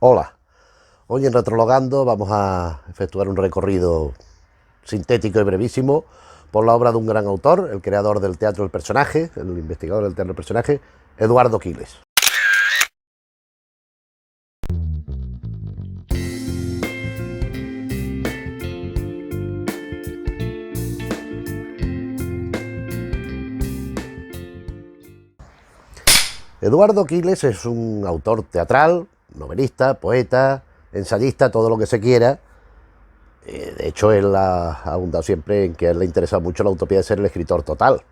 Hola, hoy en Retrologando vamos a efectuar un recorrido sintético y brevísimo por la obra de un gran autor, el creador del teatro del personaje, el investigador del teatro del personaje, Eduardo Quiles. Eduardo Quiles es un autor teatral, novelista, poeta, ensayista, todo lo que se quiera. De hecho, él ha abundado siempre en que a él le interesa mucho la utopía de ser el escritor total.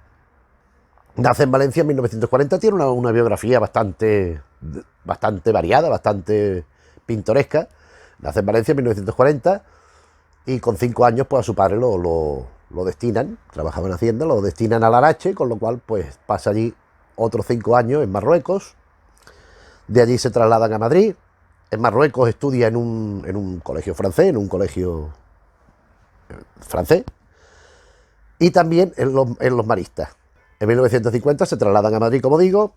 Nace en Valencia en 1940, tiene una biografía bastante variada, bastante pintoresca. Nace en Valencia en 1940 y con 5 años pues a su padre lo destinan, trabajaba en Hacienda, lo destinan a Larache, con lo cual pues pasa allí otros 5 años en Marruecos. De allí se trasladan a Madrid. En Marruecos estudia en un colegio francés, en un colegio francés, y también en los maristas. En 1950 se trasladan a Madrid, como digo,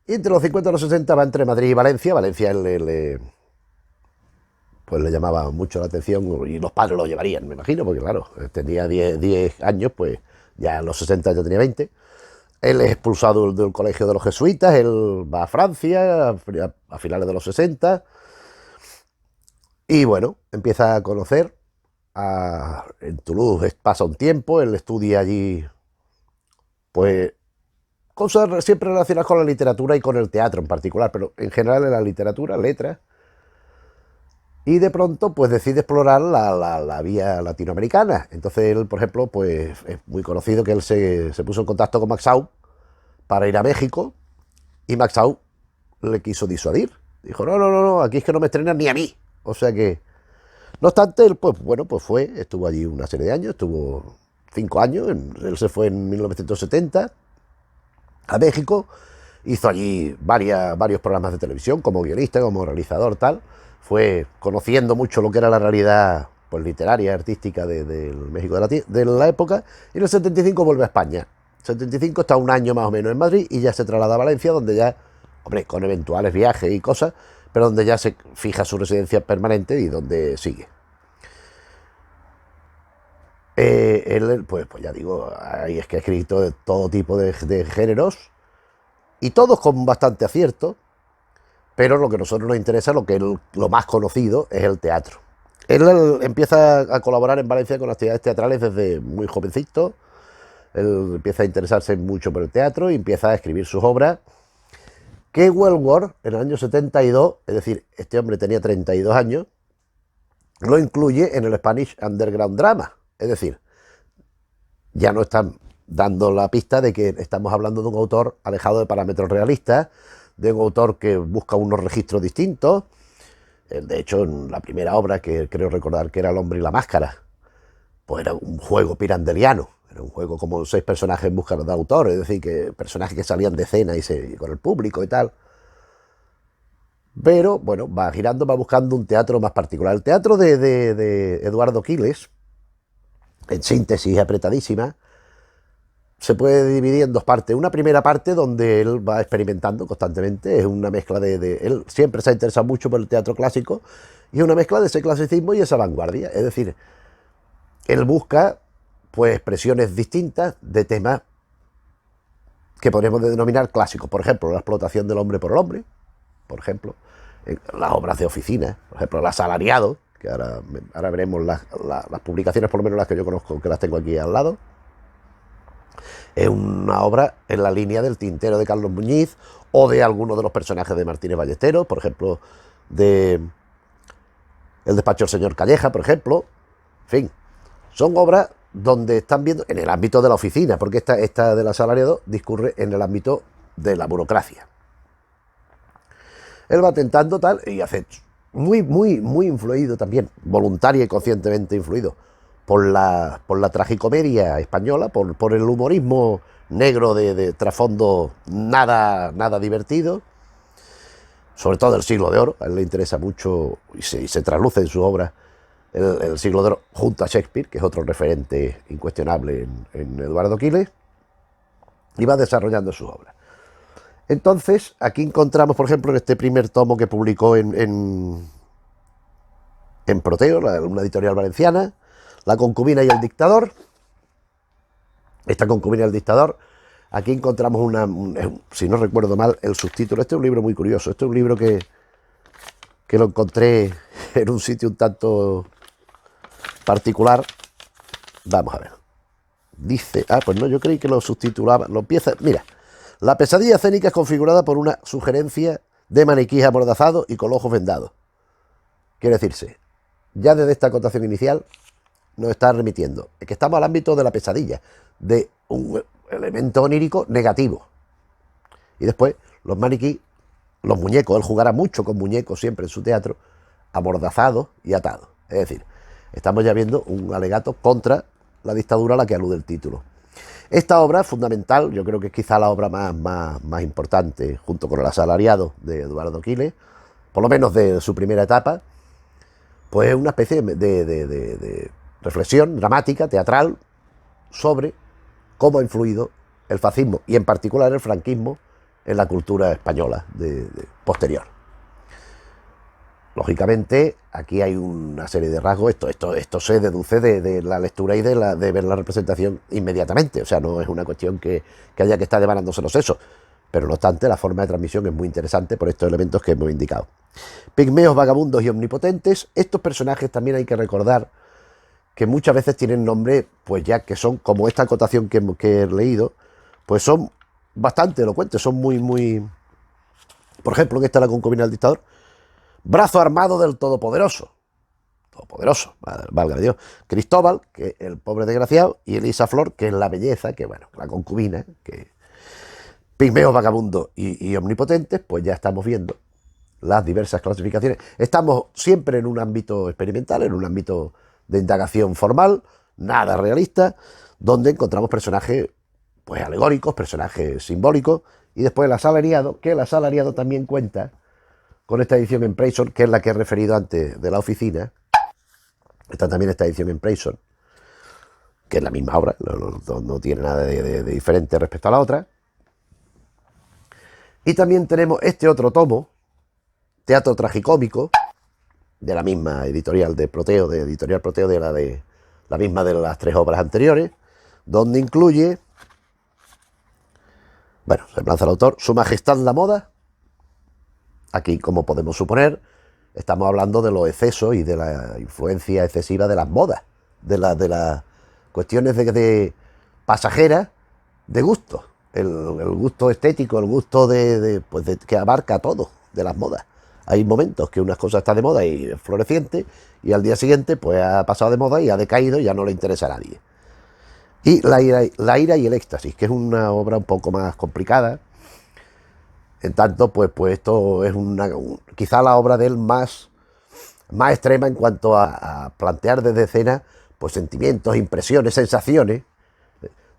y entre los 50 y los 60 va entre Madrid y Valencia. Valencia pues le llamaba mucho la atención y los padres lo llevarían, me imagino, porque claro, tenía 10 años, pues ya en los 60 ya tenía 20. Él es expulsado del colegio de los jesuitas, él va a Francia a finales de los 60 y bueno, empieza a conocer en Toulouse, pasa un tiempo, él estudia allí pues cosas siempre relacionadas con la literatura y con el teatro en particular, pero en general en la literatura, letras. Y de pronto pues decide explorar la vía latinoamericana. Entonces él, por ejemplo, pues es muy conocido que él se puso en contacto con Max Shaw para ir a México y Max Shaw le quiso disuadir. Dijo, no, no, no, no, aquí es que no me estrenan ni a mí. O sea que, no obstante, él pues bueno, pues fue, estuvo allí una serie de años, estuvo 5 años, él se fue en 1970 a México, hizo allí varios programas de televisión como guionista, como realizador, tal. Fue conociendo mucho lo que era la realidad pues, literaria, artística del México de la época, y en el 75 vuelve a España. En el 75 está un año más o menos en Madrid y ya se traslada a Valencia, donde ya, hombre, con eventuales viajes y cosas, pero donde ya se fija su residencia permanente y donde sigue. Él, pues ya digo, ahí es que ha escrito de todo tipo de géneros y todos con bastante acierto, pero lo que a nosotros nos interesa, lo más conocido, es el teatro. Él empieza a colaborar en Valencia con actividades teatrales desde muy jovencito. Él empieza a interesarse mucho por el teatro y empieza a escribir sus obras. Que Wellworth, en el año 72, es decir, este hombre tenía 32 años, lo incluye en el Spanish Underground Drama. Es decir, ya no están dando la pista de que estamos hablando de un autor alejado de parámetros realistas, de un autor que busca unos registros distintos. De hecho, en la primera obra, que creo recordar que era El hombre y la máscara, pues era un juego pirandeliano. Era un juego como 6 personajes en busca de autor, es decir, que personajes que salían de escena y con el público y tal. Pero, bueno, va girando, va buscando un teatro más particular. El teatro de Eduardo Quiles, en síntesis apretadísima, se puede dividir en 2 partes. Una primera parte donde él va experimentando constantemente, es una mezcla él siempre se ha interesado mucho por el teatro clásico y es una mezcla de ese clasicismo y esa vanguardia. Es decir, él busca pues expresiones distintas de temas que podríamos denominar clásicos. Por ejemplo, la explotación del hombre por el hombre, por ejemplo, las obras de oficina, por ejemplo, el asalariado, que ahora veremos las publicaciones, por lo menos las que yo conozco, que las tengo aquí al lado. Es una obra en la línea del Tintero de Carlos Muñiz o de alguno de los personajes de Martínez Ballesteros, por ejemplo, de El despacho del señor Calleja, por ejemplo. En fin, son obras donde están viendo, en el ámbito de la oficina, porque esta del asalariado discurre en el ámbito de la burocracia. Él va tentando tal y hace muy, muy, muy influido también, voluntaria y conscientemente influido por la tragicomedia española, por el humorismo negro de trasfondo nada divertido, sobre todo el siglo de oro. A él le interesa mucho y se trasluce en su obra el siglo de oro junto a Shakespeare, que es otro referente incuestionable en Eduardo Quiles, y va desarrollando su obra. Entonces, aquí encontramos, por ejemplo, en este primer tomo que publicó en Proteo, una editorial valenciana, La concubina y el dictador. Esta concubina y el dictador, aquí encontramos si no recuerdo mal, el subtítulo. Este es un libro muy curioso. Este es un libro que lo encontré en un sitio un tanto particular. Vamos a ver. Dice, pues no, yo creí que lo subtitulaba, lo empieza, mira, la pesadilla escénica es configurada por una sugerencia de maniquíes amordazados y con los ojos vendados. Quiere decirse, ya desde esta acotación inicial nos está remitiendo, es que estamos al ámbito de la pesadilla, de un elemento onírico negativo. Y después, los maniquíes, los muñecos, él jugará mucho con muñecos siempre en su teatro, amordazados y atados. Es decir, estamos ya viendo un alegato contra la dictadura a la que alude el título. Esta obra es fundamental, yo creo que es quizá la obra más importante, junto con El asalariado de Eduardo Quiles, por lo menos de su primera etapa, pues es una especie de reflexión dramática, teatral, sobre cómo ha influido el fascismo y en particular el franquismo en la cultura española posterior. Lógicamente, aquí hay una serie de rasgos, esto se deduce de la lectura y de ver la representación inmediatamente, o sea, no es una cuestión que haya que estar devanándose los sesos, pero no obstante, la forma de transmisión es muy interesante por estos elementos que hemos indicado. Pigmeos, vagabundos y omnipotentes, estos personajes también hay que recordar que muchas veces tienen nombre, pues ya que son, como esta acotación que he leído, pues son bastante elocuentes, son muy... Por ejemplo, en esta La concubina del dictador, brazo armado del todopoderoso, válgame Dios, Cristóbal, que es el pobre desgraciado, y Elisa Flor, que es la belleza, que bueno, la concubina, que pigmeos, vagabundos y omnipotentes, pues ya estamos viendo las diversas clasificaciones. Estamos siempre en un ámbito experimental, en un ámbito de indagación formal, nada realista, donde encontramos personajes pues alegóricos, personajes simbólicos, y después el asalariado, que el asalariado también cuenta con esta edición en Prayson, que es la que he referido antes de La oficina. Está también esta edición en Prayson, que es la misma obra, no tiene nada de diferente respecto a la otra. Y también tenemos este otro tomo, Teatro Tragicómico, de la misma editorial de Proteo, de Editorial Proteo, de la misma de las tres obras anteriores, donde incluye, bueno, semblanza al autor, Su Majestad la Moda. Aquí, como podemos suponer, estamos hablando de los excesos y de la influencia excesiva de las modas, de las cuestiones de pasajeras de gusto, el gusto estético, el gusto que abarca todo de las modas. Hay momentos que unas cosas están de moda y es floreciente, y al día siguiente pues ha pasado de moda y ha decaído y ya no le interesa a nadie. Y la ira y el éxtasis, que es una obra un poco más complicada. En tanto, pues esto es quizá la obra de él más extrema en cuanto a plantear desde escena pues sentimientos, impresiones, sensaciones.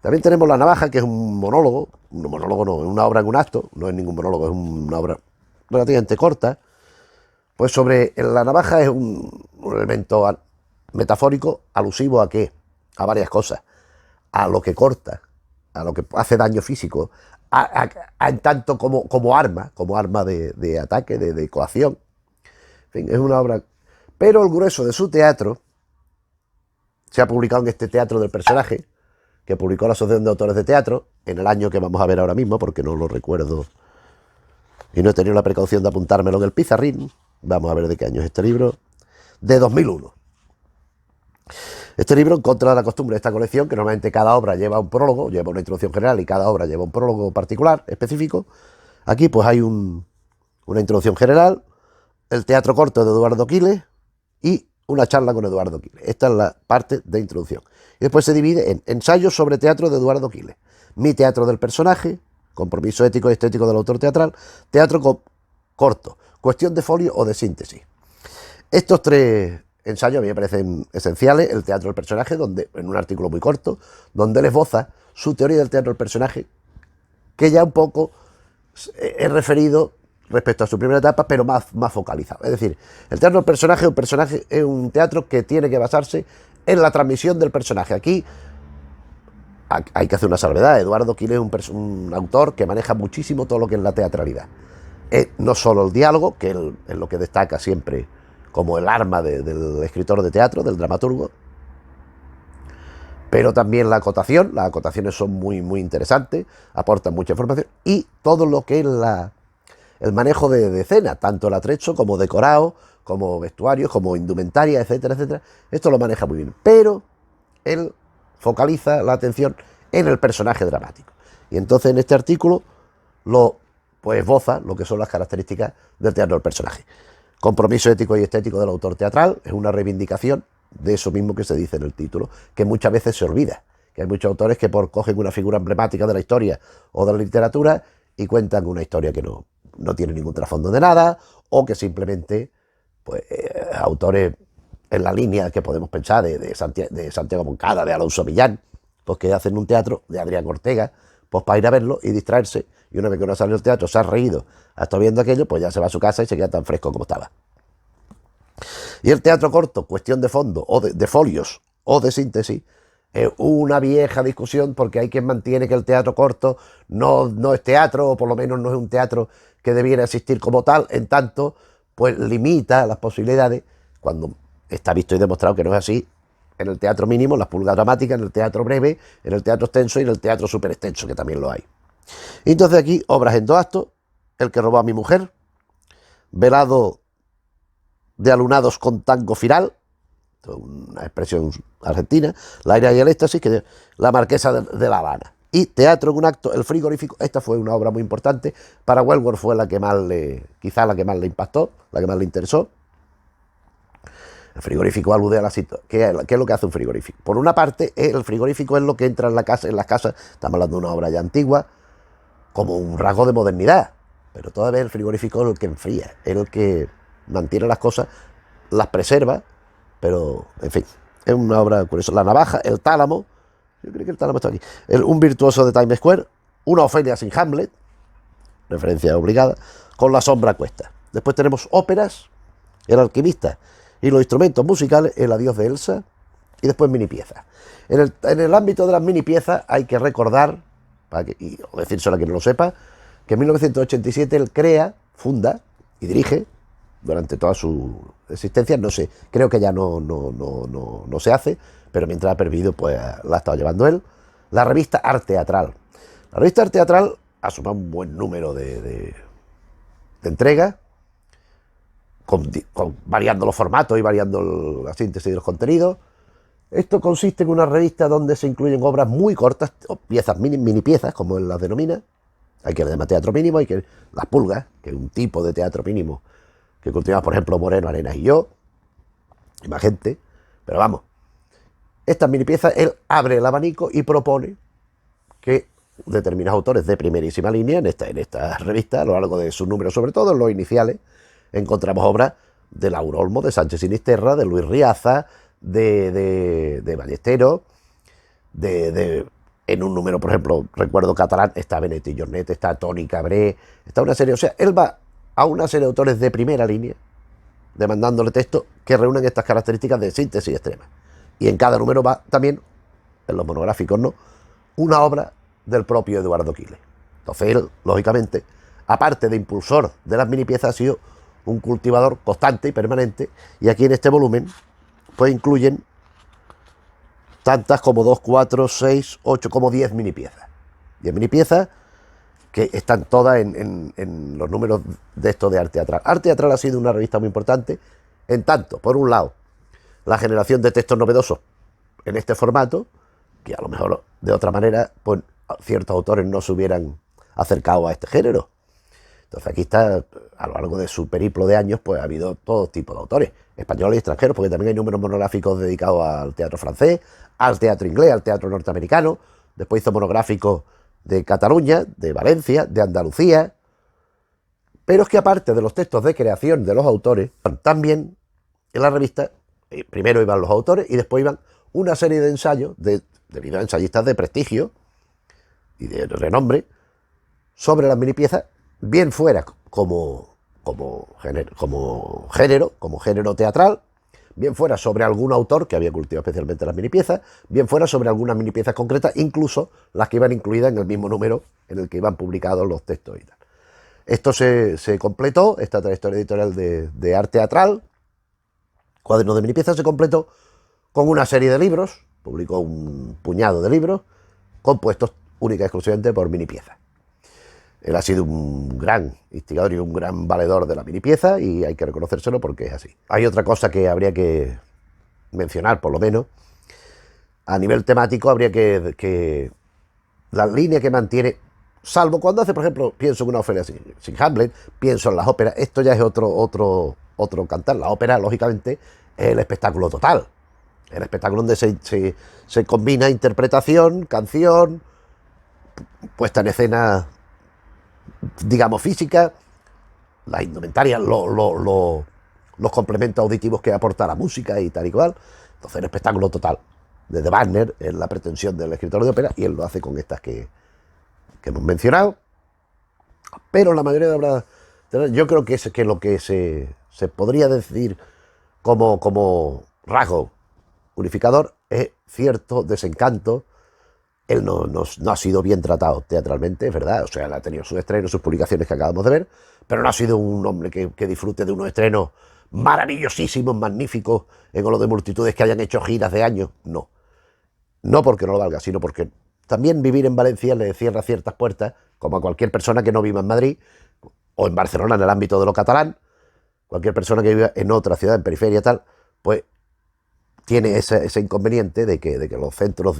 También tenemos La navaja, que es un monólogo no, es una obra en un acto, no es ningún monólogo, es una obra relativamente corta. Pues sobre la navaja es un elemento metafórico alusivo ¿a qué? A varias cosas. A lo que corta, a lo que hace daño físico, en tanto como arma de ataque, de coacción. En fin, es una obra... Pero el grueso de su teatro se ha publicado en este Teatro del Personaje, que publicó la Asociación de Autores de Teatro, en el año que vamos a ver ahora mismo, porque no lo recuerdo y no he tenido la precaución de apuntármelo en el pizarrín. Vamos a ver de qué año es este libro. De 2001. Este libro, en contra de la costumbre de esta colección, que normalmente cada obra lleva un prólogo, lleva una introducción general y cada obra lleva un prólogo particular, específico, aquí pues hay una introducción general, el teatro corto de Eduardo Quiles y una charla con Eduardo Quiles. Esta es la parte de introducción. Y después se divide en ensayos sobre teatro de Eduardo Quiles, Mi teatro del personaje, compromiso ético y estético del autor teatral, teatro corto, cuestión de folio o de síntesis. Estos tres ensayos a mí me parecen esenciales. El teatro del personaje, donde en un artículo muy corto, donde él esboza su teoría del teatro del personaje, que ya un poco he referido respecto a su primera etapa, pero más focalizado. Es decir, el teatro del personaje es un teatro que tiene que basarse en la transmisión del personaje. Aquí hay que hacer una salvedad. Eduardo Quiles es un autor que maneja muchísimo todo lo que es la teatralidad. No solo el diálogo, que es lo que destaca siempre como el arma del escritor de teatro, del dramaturgo, pero también la acotación. Las acotaciones son muy, muy interesantes, aportan mucha información, y todo lo que es el manejo de escena, tanto el atrecho como decorado, como vestuarios, como indumentaria, etcétera, etcétera. Esto lo maneja muy bien, pero él focaliza la atención en el personaje dramático. Y entonces en este artículo pues esboza lo que son las características del teatro del personaje. Compromiso ético y estético del autor teatral es una reivindicación de eso mismo que se dice en el título, que muchas veces se olvida, que hay muchos autores que cogen una figura emblemática de la historia o de la literatura y cuentan una historia que no tiene ningún trasfondo de nada, o que simplemente pues autores en la línea que podemos pensar de Santiago Moncada, de Alonso Millán, pues que hacen un teatro de Adrián Ortega, pues para ir a verlo y distraerse, y una vez que uno sale del teatro, se ha reído hasta viendo aquello, pues ya se va a su casa y se queda tan fresco como estaba. Y el teatro corto, cuestión de fondo, o de folios, o de síntesis, es una vieja discusión, porque hay quien mantiene que el teatro corto no es teatro, o por lo menos no es un teatro que debiera existir como tal, en tanto, pues limita las posibilidades, cuando está visto y demostrado que no es así, en el teatro mínimo, en las pulgas dramáticas, en el teatro breve, en el teatro extenso y en el teatro súper extenso, que también lo hay. Y entonces aquí, obras en 2 actos, El que robó a mi mujer, Velado de alunados con tango final, una expresión argentina, La ira y el éxtasis, que La marquesa de La Habana. Y Teatro en un acto, El frigorífico. Esta fue una obra muy importante. Para Wellsworth fue la que más quizá la que más le impactó, la que más le interesó. El frigorífico alude a la situación. ¿Qué es lo que hace un frigorífico? Por una parte, el frigorífico es lo que entra en las casas, estamos hablando de una obra ya antigua, como un rasgo de modernidad. Pero todavía el frigorífico es el que enfría, es el que mantiene las cosas, las preserva, pero, en fin, es una obra curiosa. La navaja, El tálamo, yo creo que el tálamo está aquí, Un virtuoso de Times Square, Una Ofelia sin Hamlet, referencia obligada, Con la sombra a cuesta. Después tenemos óperas, El alquimista y los instrumentos musicales, El adiós de Elsa, y después mini piezas. En el ámbito de las mini piezas hay que recordar, o decírselo a quien no lo sepa, que en 1987 él funda y dirige, durante toda su existencia, no sé, creo que ya no se hace, pero mientras ha perdido, pues la ha estado llevando él, la revista Art Teatral. La revista Art Teatral asuma un buen número de entregas, variando los formatos y variando la síntesis de los contenidos. Esto consiste en una revista donde se incluyen obras muy cortas, o piezas, mini piezas, como él las denomina. Hay que llamar teatro mínimo, hay que las pulgas, que es un tipo de teatro mínimo que cultivamos, por ejemplo, Moreno, Arenas y yo, y más gente. Pero vamos, estas mini piezas, él abre el abanico y propone que determinados autores de primerísima línea, en esta revista, a lo largo de sus números, sobre todo en los iniciales, encontramos obras de Lauro Olmo, de Sánchez Sinisterra, de Luis Riaza, de Ballesteros, en un número, por ejemplo, recuerdo catalán, está Benet y Jornet, está Toni Cabré, está una serie, o sea, él va a una serie de autores de primera línea, demandándole textos que reúnen estas características de síntesis extrema. Y en cada número va también, en los monográficos no, una obra del propio Eduardo Quiles. Entonces él, lógicamente, aparte de impulsor de las mini piezas, ha sido un cultivador constante y permanente, y aquí en este volumen pues incluyen tantas como 2, 4, 6, 8, como 10 mini piezas. 10 mini piezas que están todas en los números de esto de Art Teatral. Art Teatral ha sido una revista muy importante, en tanto, por un lado, la generación de textos novedosos en este formato, que a lo mejor de otra manera, pues ciertos autores no se hubieran acercado a este género. Entonces aquí está, a lo largo de su periplo de años, pues ha habido todo tipo de autores, españoles y extranjeros, porque también hay números monográficos dedicados al teatro francés, al teatro inglés, al teatro norteamericano. Después hizo monográficos de Cataluña, de Valencia, de Andalucía. Pero es que aparte de los textos de creación de los autores, también en la revista, primero iban los autores y después iban una serie de ensayos debido a ensayistas de prestigio y de renombre sobre las mini piezas, bien fuera como género teatral, bien fuera sobre algún autor que había cultivado especialmente las mini piezas, bien fuera sobre algunas mini piezas concretas, incluso las que iban incluidas en el mismo número en el que iban publicados los textos y tal. Esto se completó, esta trayectoria editorial de arte teatral, cuaderno de mini piezas, se completó con una serie de libros, publicó un puñado de libros, compuestos única y exclusivamente por mini piezas. Él ha sido un gran instigador y un gran valedor de la mini pieza y hay que reconocérselo porque es así. Hay otra cosa que habría que mencionar, por lo menos, a nivel temático, habría que la línea que mantiene, salvo cuando hace, por ejemplo, pienso en una Ofelia sin Hamlet, pienso en las óperas, esto ya es otro cantar. La ópera, lógicamente, es el espectáculo total. El espectáculo donde se combina interpretación, canción, puesta en escena, digamos, física, la indumentaria, los complementos auditivos que aporta la música y tal y cual. Entonces el espectáculo total. Desde Wagner es la pretensión del escritor de ópera y él lo hace con estas que hemos mencionado. Pero la mayoría de obras, yo creo que lo que se podría decir como rasgo unificador es cierto desencanto. Él no ha sido bien tratado teatralmente, es verdad, o sea, él ha tenido sus estrenos, sus publicaciones que acabamos de ver, pero no ha sido un hombre que disfrute de unos estrenos maravillosísimos, magníficos, en Olo de Multitudes, que hayan hecho giras de años, no. No porque no lo valga, sino porque también vivir en Valencia le cierra ciertas puertas, como a cualquier persona que no viva en Madrid, o en Barcelona en el ámbito de lo catalán, cualquier persona que viva en otra ciudad, en periferia tal, pues tiene ese inconveniente de que los centros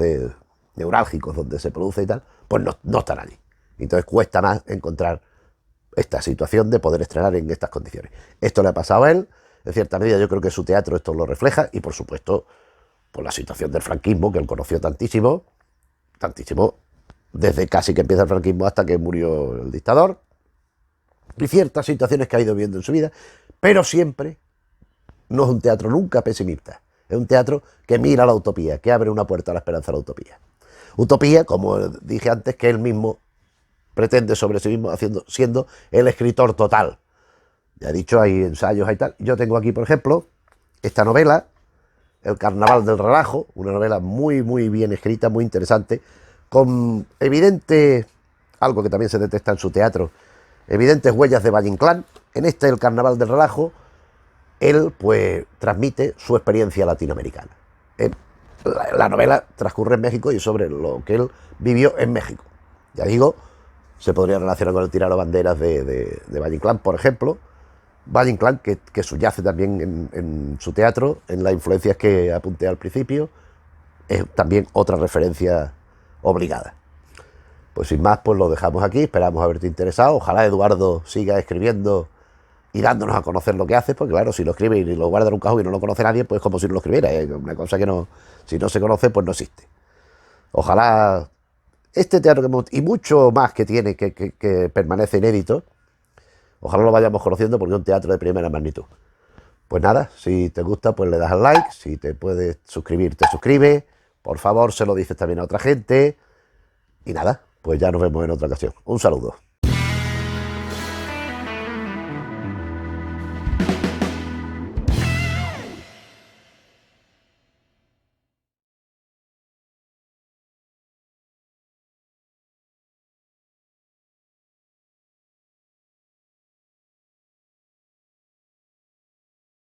neurálgicos donde se produce y tal, pues no están allí. Entonces cuesta más encontrar esta situación de poder estrenar en estas condiciones. Esto le ha pasado a él, en cierta medida yo creo que su teatro esto lo refleja, y por supuesto, por la situación del franquismo, que él conoció tantísimo, desde casi que empieza el franquismo hasta que murió el dictador, y ciertas situaciones que ha ido viendo en su vida, pero siempre no es un teatro nunca pesimista, es un teatro que mira a la utopía, que abre una puerta a la esperanza a la utopía. Utopía, como dije antes, que él mismo pretende sobre sí mismo siendo el escritor total. Ya he dicho, hay ensayos y tal. Yo tengo aquí, por ejemplo, esta novela, El Carnaval del Relajo, una novela muy, muy bien escrita, muy interesante, con evidente, algo que también se detecta en su teatro, evidentes huellas de Valle Inclán. En este, El Carnaval del Relajo, él pues transmite su experiencia latinoamericana. La novela transcurre en México y sobre lo que él vivió en México. Ya digo, se podría relacionar con el tirano banderas de Valle Inclán, por ejemplo. Valle Inclán, que subyace también en su teatro, en las influencias que apunté al principio, es también otra referencia obligada. Pues sin más, pues lo dejamos aquí, esperamos haberte interesado. Ojalá Eduardo siga escribiendo y dándonos a conocer lo que hace, porque claro, si lo escribe y lo guarda en un cajón y no lo conoce nadie, pues como si no lo escribiera, es una cosa que no, si no se conoce, pues no existe. Ojalá este teatro y mucho más que tiene, que permanece inédito, ojalá lo vayamos conociendo porque es un teatro de primera magnitud. Pues nada, si te gusta, pues le das al like, si te puedes suscribir, te suscribes, por favor, se lo dices también a otra gente, y nada, pues ya nos vemos en otra ocasión. Un saludo.